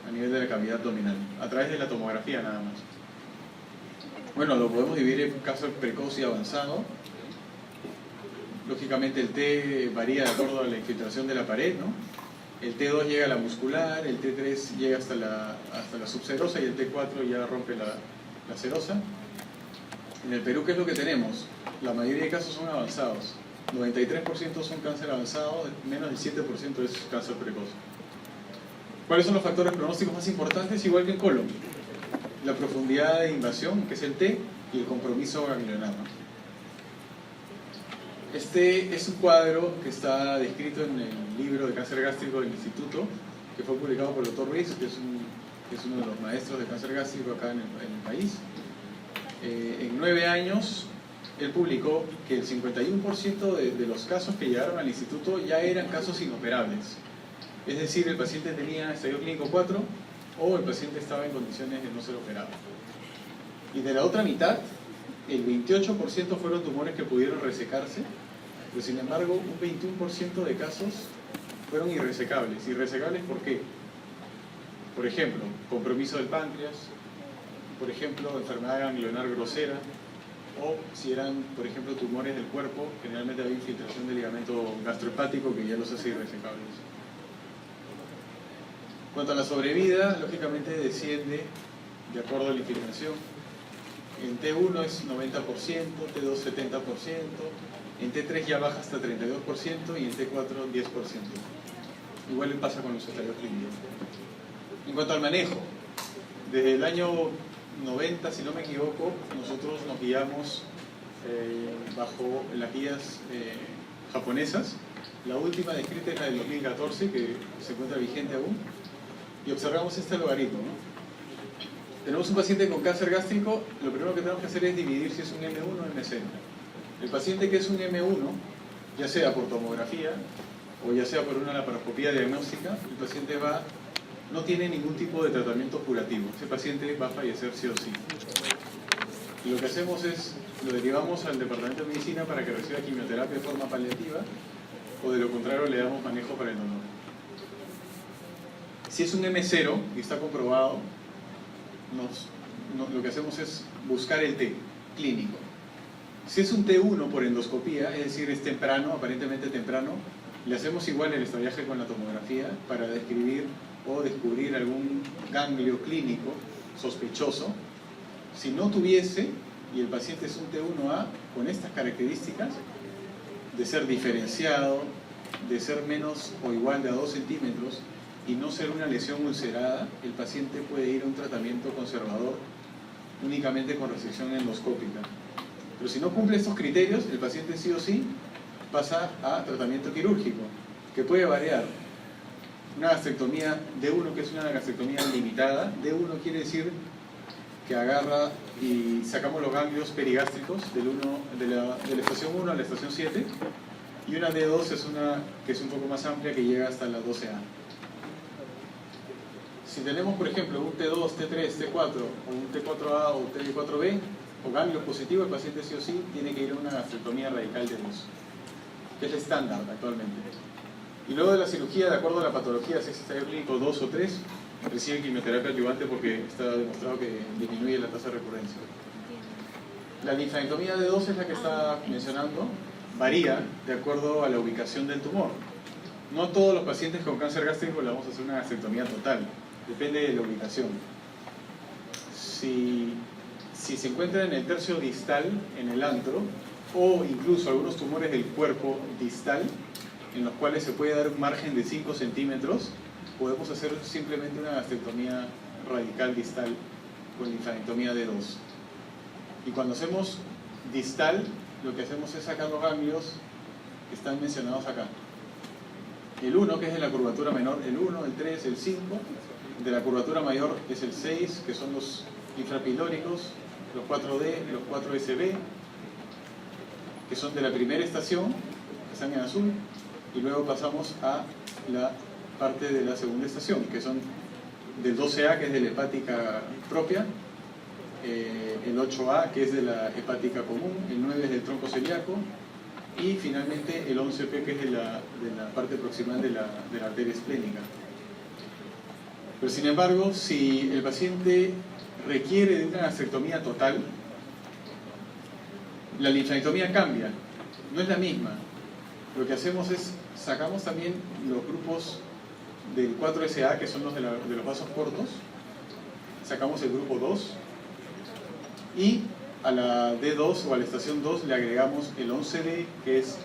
a nivel de la cavidad abdominal, a través de la tomografía nada más. Bueno, lo podemos dividir en casos precoz y avanzado. Lógicamente el T varía de acuerdo a la infiltración de la pared, ¿no? El T2 llega a la muscular, el T3 llega hasta la subserosa y el T4 ya rompe la serosa. En el Perú, ¿qué es lo que tenemos? La mayoría de casos son avanzados. 93% son cáncer avanzado, menos del 7% es cáncer precoz. ¿Cuáles son los factores pronósticos más importantes? Igual que en colon. La profundidad de invasión, que es el T, y el compromiso ganglionar. Este es un cuadro que está descrito en el libro de cáncer gástrico del instituto, que fue publicado por el Dr. Ruiz, que es uno de los maestros de cáncer gástrico acá en el país. En 9 años, él publicó que el 51% de los casos que llegaron al instituto ya eran casos inoperables. Es decir, el paciente tenía estadio clínico 4 o el paciente estaba en condiciones de no ser operado. Y de la otra mitad, el 28% fueron tumores que pudieron resecarse, pero sin embargo un 21% de casos fueron irresecables. ¿Irresecables por qué? Por ejemplo, compromiso del páncreas, por ejemplo, enfermedad ganglionar grosera, o si eran, por ejemplo, tumores del cuerpo, generalmente había infiltración de ligamento gastrohepático que ya los hace irresecables. En cuanto a la sobrevida, lógicamente desciende de acuerdo a la infiltración. En T1 es 90%, T2 70%, en T3 ya baja hasta 32% y en T4 10%. Igual pasa con los estadios clínicos. En cuanto al manejo, desde el año 90, si no me equivoco, nosotros nos guiamos bajo las guías japonesas. La última descrita es la del 2014, que se encuentra vigente aún, y observamos este logaritmo, ¿no? Tenemos un paciente con cáncer gástrico, lo primero que tenemos que hacer es dividir si es un M1 o M0. El paciente que es un M1, ya sea por tomografía o ya sea por una laparoscopía diagnóstica, el paciente no tiene ningún tipo de tratamiento curativo. Ese paciente va a fallecer sí o sí. Y lo que hacemos es, lo derivamos al departamento de medicina para que reciba quimioterapia de forma paliativa, o de lo contrario le damos manejo para el dolor. Si es un M0 y está comprobado, lo que hacemos es buscar el T clínico. Si es un T1 por endoscopía, es decir, es temprano, aparentemente temprano, le hacemos igual el estadiaje con la tomografía para describir o descubrir algún ganglio clínico sospechoso. Si no tuviese, y el paciente es un T1A con estas características, de ser diferenciado, de ser menos o igual de a 2 centímetros y no ser una lesión ulcerada, el paciente puede ir a un tratamiento conservador únicamente con resección endoscópica. Pero si no cumple estos criterios, el paciente sí o sí pasa a tratamiento quirúrgico, que puede variar. Una gastrectomía D1, que es una gastrectomía limitada. D1 quiere decir que agarra y sacamos los ganglios perigástricos de la estación 1 a la estación 7, y una D2 es una que es un poco más amplia, que llega hasta la 12A. Si tenemos, por ejemplo, un T2, T3, T4, o un T4A o T4B, o ganglios positivos, el paciente sí o sí tiene que ir a una gastrectomía radical de 2, que es el estándar actualmente. Y luego de la cirugía, de acuerdo a la patología, si es estadio clínico 2 o 3, recibe quimioterapia adyuvante porque está demostrado que disminuye la tasa de recurrencia. La linfadenectomía de 2 es la que está mencionando, varía de acuerdo a la ubicación del tumor. No a todos los pacientes con cáncer gástrico le vamos a hacer una gastrectomía total, depende de la ubicación. Si se encuentra en el tercio distal, en el antro, o incluso algunos tumores del cuerpo distal, en los cuales se puede dar un margen de 5 centímetros, podemos hacer simplemente una gastrectomía radical distal con linfadenectomía de 2. Y cuando hacemos distal, lo que hacemos es sacar los ganglios que están mencionados acá. El 1, que es de la curvatura menor, el 1, el 3, el 5. De la curvatura mayor es el 6, que son los infrapilóricos, los 4D, los 4SB, que son de la primera estación, que están en azul, y luego pasamos a la parte de la segunda estación, que son del 12A, que es de la hepática propia, el 8A, que es de la hepática común, el 9 es del tronco celíaco, y finalmente el 11P, que es de la parte proximal de la arteria esplénica. Pero sin embargo, si el paciente requiere de una gastrectomía total, la linfadenectomía cambia, no es la misma. Lo que hacemos es, sacamos también los grupos del 4SA, que son los de los vasos cortos, sacamos el grupo 2, y a la D2 o a la estación 2 le agregamos el 11D, que es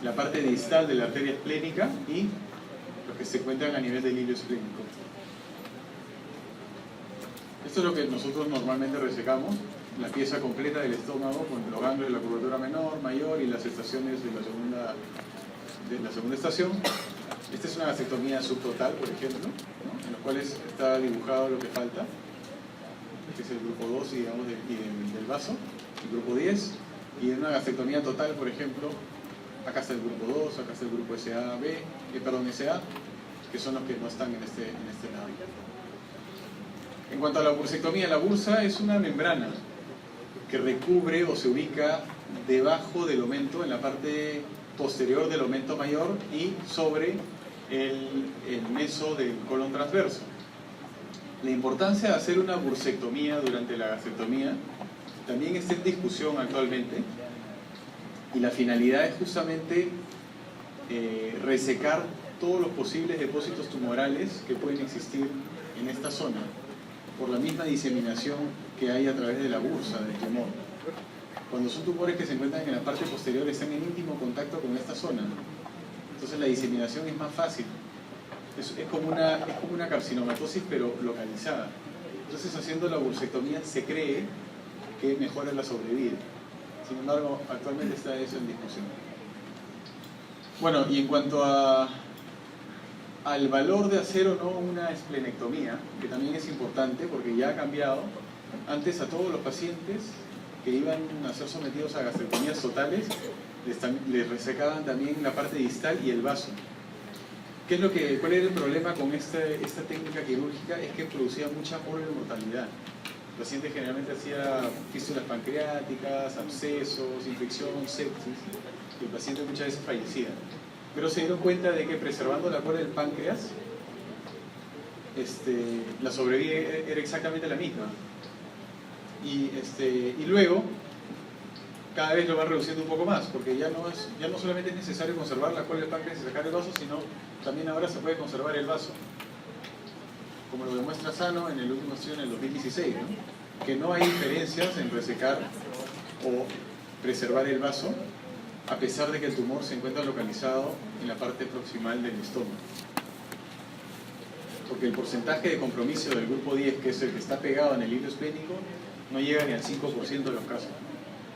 la parte distal de la arteria esplénica y los que se encuentran a nivel del hilo esplénico. Esto es lo que nosotros normalmente resecamos, la pieza completa del estómago con los ganglios de la curvatura menor, mayor y las estaciones de la segunda estación. Esta es una gastrectomía subtotal, por ejemplo, ¿no? En los cuales está dibujado lo que falta, que es el grupo 2, digamos, del vaso, el grupo 10, y en una gastrectomía total, por ejemplo, acá está el grupo 2, acá está el grupo SA, que son los que no están en este lado. En cuanto a la bursectomía, la bursa es una membrana que recubre o se ubica debajo del omento, en la parte posterior del omento mayor y sobre el meso del colon transverso. La importancia de hacer una bursectomía durante la gastrectomía también está en discusión actualmente, y la finalidad es justamente resecar todos los posibles depósitos tumorales que pueden existir en esta zona por la misma diseminación que hay a través de la bursa del tumor. Cuando son tumores que se encuentran en la parte posterior, están en íntimo contacto con esta zona, entonces la diseminación es más fácil. Es como una carcinomatosis, pero localizada. Entonces, haciendo la bursectomía se cree que mejora la sobrevida. Sin embargo, actualmente está eso en discusión. Bueno, y en cuanto al valor de hacer o no una esplenectomía, que también es importante porque ya ha cambiado. Antes, a todos los pacientes que iban a ser sometidos a gastrectomías totales, les resecaban también la parte distal y el vaso. ¿Cuál era el problema con esta técnica quirúrgica? Es que producía mucha mortalidad. El paciente generalmente hacía fístulas pancreáticas, abscesos, infección, sepsis, y el paciente muchas veces fallecía. Pero se dieron cuenta de que preservando la cuerda del páncreas, la sobrevida era exactamente la misma. Y luego, cada vez lo van reduciendo un poco más, porque ya no solamente es necesario conservar la cuerda del páncreas y sacar el vaso, sino también ahora se puede conservar el vaso, como lo demuestra Sano en el último estudio en el 2016, ¿no? Que no hay diferencias en resecar o preservar el vaso, a pesar de que el tumor se encuentra localizado en la parte proximal del estómago. Porque el porcentaje de compromiso del grupo 10, que es el que está pegado en el hilo esplénico, no llega ni al 5% de los casos.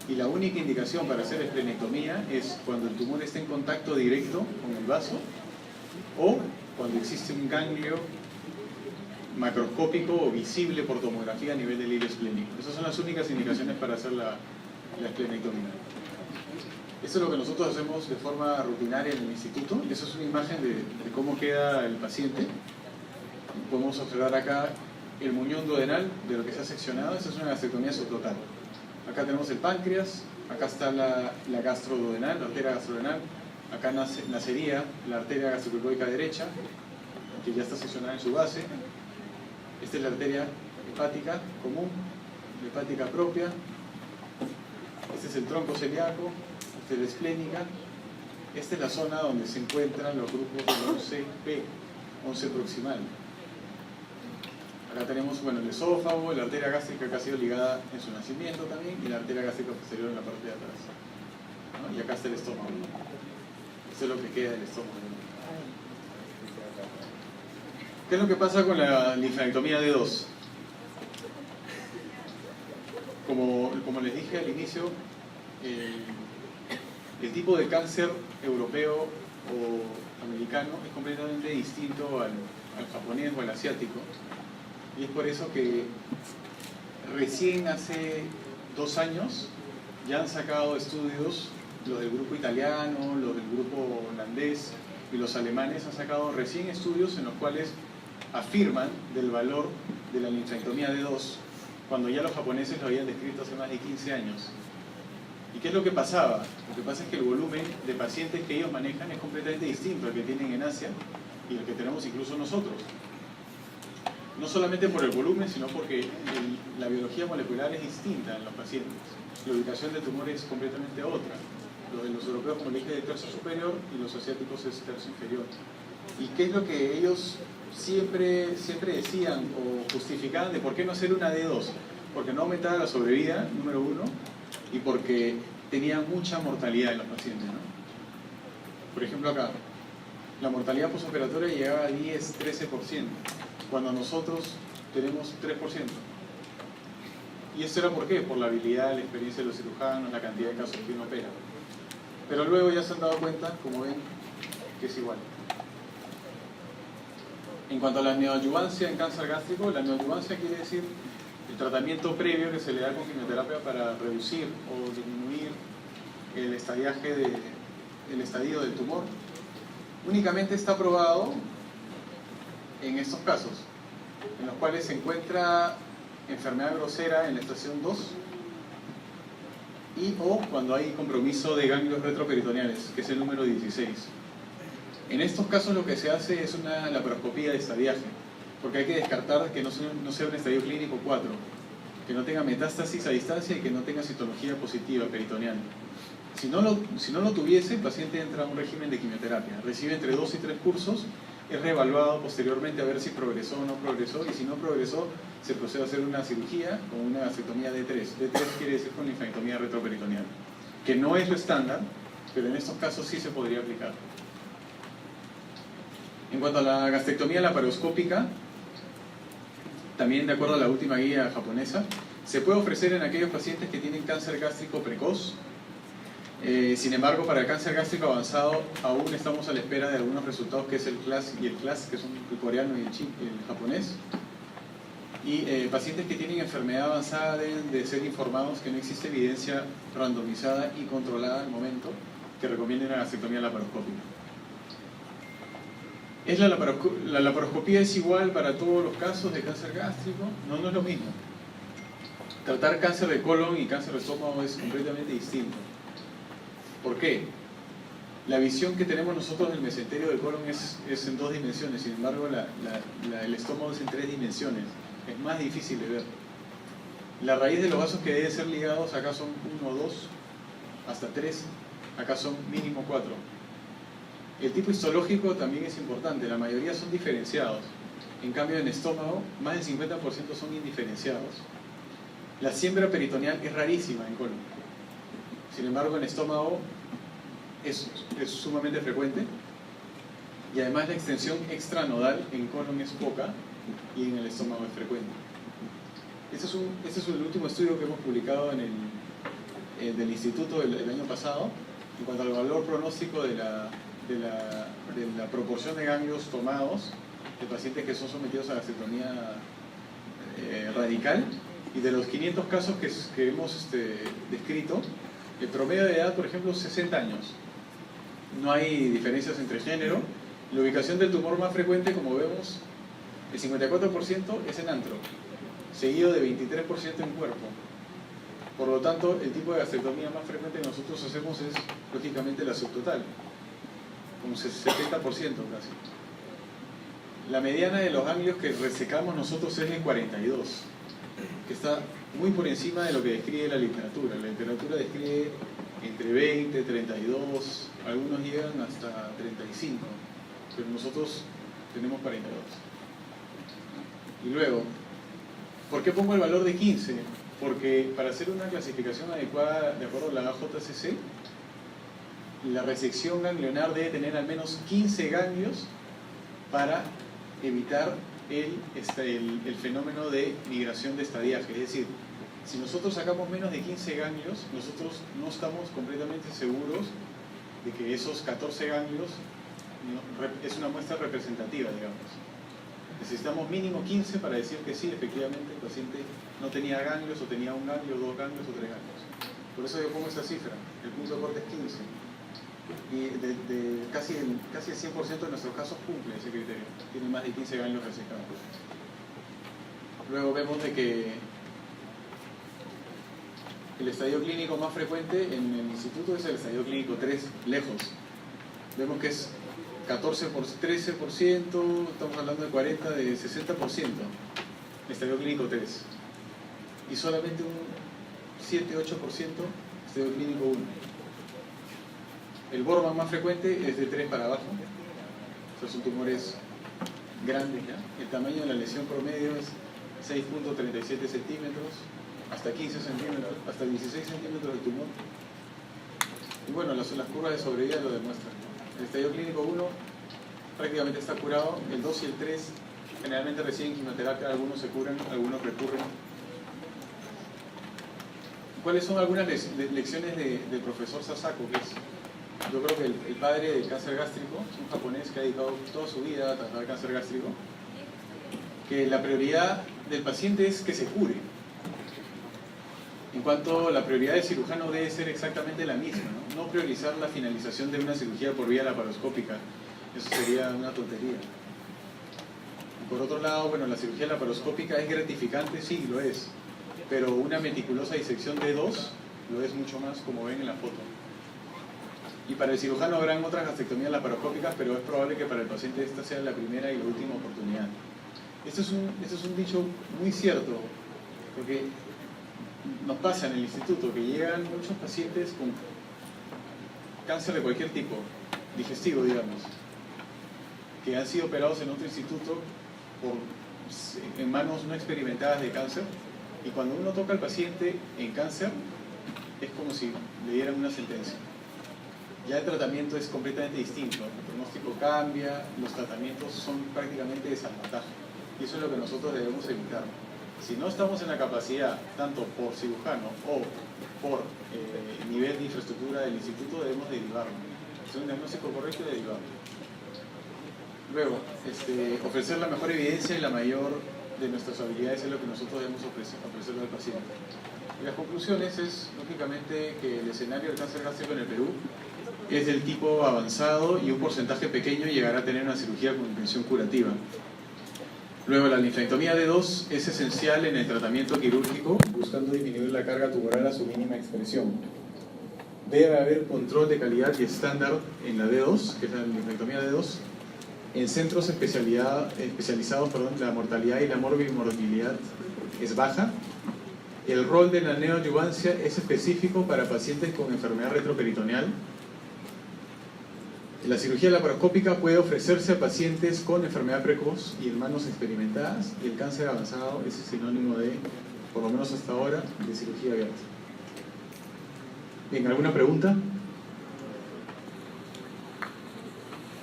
Y la única indicación para hacer esplenectomía es cuando el tumor está en contacto directo con el vaso o cuando existe un ganglio macroscópico o visible por tomografía a nivel del hilo esplénico. Esas son las únicas indicaciones para hacer la esplenectomía. Esto es lo que nosotros hacemos de forma rutinaria en el instituto. Esa es una imagen de cómo queda el paciente. Podemos observar acá el muñón duodenal de lo que se ha seccionado. Esa es una gastrectomía subtotal. Acá tenemos el páncreas, acá está la gastroduodenal, la arteria gastroduodenal. Acá nacería la arteria gastrocrocoica derecha, que ya está seccionada en su base. Esta es la arteria hepática común, la hepática propia. Este es el tronco celíaco, esta es la esplénica. Esta es la zona donde se encuentran los grupos del 11P, 11 proximal. Acá tenemos el esófago, la arteria gástrica que ha sido ligada en su nacimiento también, y la arteria gástrica posterior en la parte de atrás, ¿no? Y acá está el estómago. Esto es lo que queda del estómago. ¿Qué es lo que pasa con la linfadenectomía D2? Como les dije al inicio, el tipo de cáncer europeo o americano es completamente distinto al japonés o al asiático. Y es por eso que recién hace 2 años ya han sacado estudios, los del grupo italiano, los del grupo holandés, y los alemanes han sacado recién estudios en los cuales afirman del valor de la linfectomía D2 cuando ya los japoneses lo habían descrito hace más de 15 años. ¿Y qué es lo que pasaba? Lo que pasa es que el volumen de pacientes que ellos manejan es completamente distinto al que tienen en Asia y al que tenemos incluso nosotros. No solamente por el volumen, sino porque la biología molecular es distinta en los pacientes. La ubicación del tumor es completamente otra. Lo de los europeos, como le dije, de tercio superior y los asiáticos es tercio inferior. ¿Y qué es lo que ellos siempre decían o justificaban de por qué no hacer una D2? Porque no aumentaba la sobrevida, número uno, y porque tenía mucha mortalidad en los pacientes, ¿no? Por ejemplo acá, la mortalidad postoperatoria llegaba a 10-13%, cuando nosotros tenemos 3%. ¿Y eso era por qué? Por la habilidad, la experiencia de los cirujanos, la cantidad de casos que uno opera. Pero luego ya se han dado cuenta, como ven, que es igual. En cuanto a la neoadyuvancia en cáncer gástrico, la neoadyuvancia quiere decir el tratamiento previo que se le da con quimioterapia para reducir o disminuir el estadio del tumor. Únicamente está aprobado en estos casos, en los cuales se encuentra enfermedad grosera en la estación 2 y o cuando hay compromiso de ganglios retroperitoneales, que es el número 16. En estos casos lo que se hace es una laparoscopía de estadiaje, porque hay que descartar que no sea un estadio clínico 4, que no tenga metástasis a distancia y que no tenga citología positiva peritoneal. Si no lo tuviese, el paciente entra a un régimen de quimioterapia, recibe entre 2 y 3 cursos, es reevaluado posteriormente a ver si progresó o no progresó, y si no progresó, se procede a hacer una cirugía con una gastrectomía D3. D3 quiere decir con linfectomía retroperitoneal, que no es lo estándar, pero en estos casos sí se podría aplicar. En cuanto a la gastrectomía laparoscópica, también de acuerdo a la última guía japonesa, se puede ofrecer en aquellos pacientes que tienen cáncer gástrico precoz. Sin embargo, para el cáncer gástrico avanzado aún estamos a la espera de algunos resultados, que es el CLAS y el CLAS, que son el coreano y el japonés. Y pacientes que tienen enfermedad avanzada deben de ser informados que no existe evidencia randomizada y controlada al momento que recomienden la gastrectomía laparoscópica. ¿La laparoscopía es igual para todos los casos de cáncer gástrico? No, no es lo mismo. Tratar cáncer de colon y cáncer de estómago es completamente distinto. ¿Por qué? La visión que tenemos nosotros del mesenterio del colon es en 2 dimensiones, sin embargo el estómago es en 3 dimensiones. Es más difícil de ver. La raíz de los vasos que deben ser ligados acá son 1, 2, hasta 3, acá son mínimo 4. El tipo histológico también es importante, la mayoría son diferenciados. En cambio en estómago, más del 50% son indiferenciados. La siembra peritoneal es rarísima en colon. Sin embargo en estómago es sumamente frecuente, y además la extensión extranodal en colon es poca y en el estómago es frecuente. Este es el último estudio que hemos publicado del instituto el año pasado en cuanto al valor pronóstico de la proporción de ganglios tomados de pacientes que son sometidos a gastrectomía radical, y de los 500 casos que hemos descrito, el promedio de edad, por ejemplo, 60 años. No hay diferencias entre género. La ubicación del tumor más frecuente, como vemos, el 54% es en antro, seguido de 23% en cuerpo. Por lo tanto, el tipo de gastrectomía más frecuente que nosotros hacemos es, lógicamente, la subtotal, con 70% casi. La mediana de los ganglios que resecamos nosotros es de 42, que está muy por encima de lo que describe la literatura. La literatura describe entre 20, 32, algunos llegan hasta 35, pero nosotros tenemos 42. Y luego, ¿por qué pongo el valor de 15? Porque para hacer una clasificación adecuada de acuerdo a la AJCC, la resección ganglionar debe tener al menos 15 ganglios para evitar el fenómeno de migración de estadiaje. Es decir, si nosotros sacamos menos de 15 ganglios, nosotros no estamos completamente seguros de que esos 14 ganglios es una muestra representativa, digamos. Necesitamos mínimo 15 para decir que sí, efectivamente el paciente no tenía ganglios, o tenía un ganglio, 2 ganglios o 3 ganglios. Por eso yo pongo esa cifra, el punto de corte es 15. Y casi el 100% de nuestros casos cumple ese criterio. Tienen más de 15 años resecados. Luego vemos de que el estadio clínico más frecuente en el instituto es el estadio clínico 3, lejos. Vemos que es 13%, estamos hablando de 40%, de 60%, estadio clínico 3. Y solamente un 7-8% estadio clínico 1. El Borman más frecuente es de 3 para abajo. Estos son tumores grandes ya. El tamaño de la lesión promedio es 6.37 centímetros, hasta 15 centímetros, hasta 16 centímetros de tumor. Y bueno, las curvas de sobrevida lo demuestran. El estadio clínico 1 prácticamente está curado, el 2 y el 3 generalmente reciben quimioterapia, algunos se curan, algunos recurren. ¿Cuáles son algunas lecciones del profesor Sasako? Que es, yo creo que el padre del cáncer gástrico, es un japonés que ha dedicado toda su vida a tratar el cáncer gástrico, que la prioridad del paciente es que se cure. En cuanto a la prioridad del cirujano debe ser exactamente la misma, no priorizar la finalización de una cirugía por vía laparoscópica, eso sería una tontería. Y por otro lado, bueno, la cirugía laparoscópica es gratificante, sí, lo es, pero una meticulosa disección de dos lo es mucho más, como ven en la foto. Y para el cirujano habrán otras gastrectomías laparoscópicas, pero es probable que para el paciente esta sea la primera y la última oportunidad. Esto es un dicho muy cierto, porque nos pasa en el instituto que llegan muchos pacientes con cáncer de cualquier tipo, digestivo digamos, que han sido operados en otro instituto en manos no experimentadas de cáncer, y cuando uno toca al paciente en cáncer es como si le dieran una sentencia. Ya el tratamiento es completamente distinto, el pronóstico cambia, los tratamientos son prácticamente de salvataje, y eso es lo que nosotros debemos evitar. Si no estamos en la capacidad, tanto por cirujano o por nivel de infraestructura del instituto, debemos derivarlo. Es un diagnóstico correcto y derivarlo. Luego, ofrecer la mejor evidencia y la mayor de nuestras habilidades es lo que nosotros debemos ofrecerle al paciente. Y las conclusiones es, lógicamente, que el escenario del cáncer gástrico en el Perú es del tipo avanzado y un porcentaje pequeño llegará a tener una cirugía con intención curativa. Luego, la linfectomía D2 es esencial en el tratamiento quirúrgico, buscando disminuir la carga tumoral a su mínima expresión. Debe haber control de calidad y estándar en la D2, que es la linfectomía D2. En centros especializados, la mortalidad y la morbilidad es baja. El rol de la neoadyuvancia es específico para pacientes con enfermedad retroperitoneal. La cirugía laparoscópica puede ofrecerse a pacientes con enfermedad precoz y en manos experimentadas, y el cáncer avanzado es sinónimo de, por lo menos hasta ahora, de cirugía abierta. Bien, ¿alguna pregunta?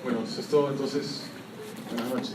Bueno, eso es todo entonces. Buenas noches.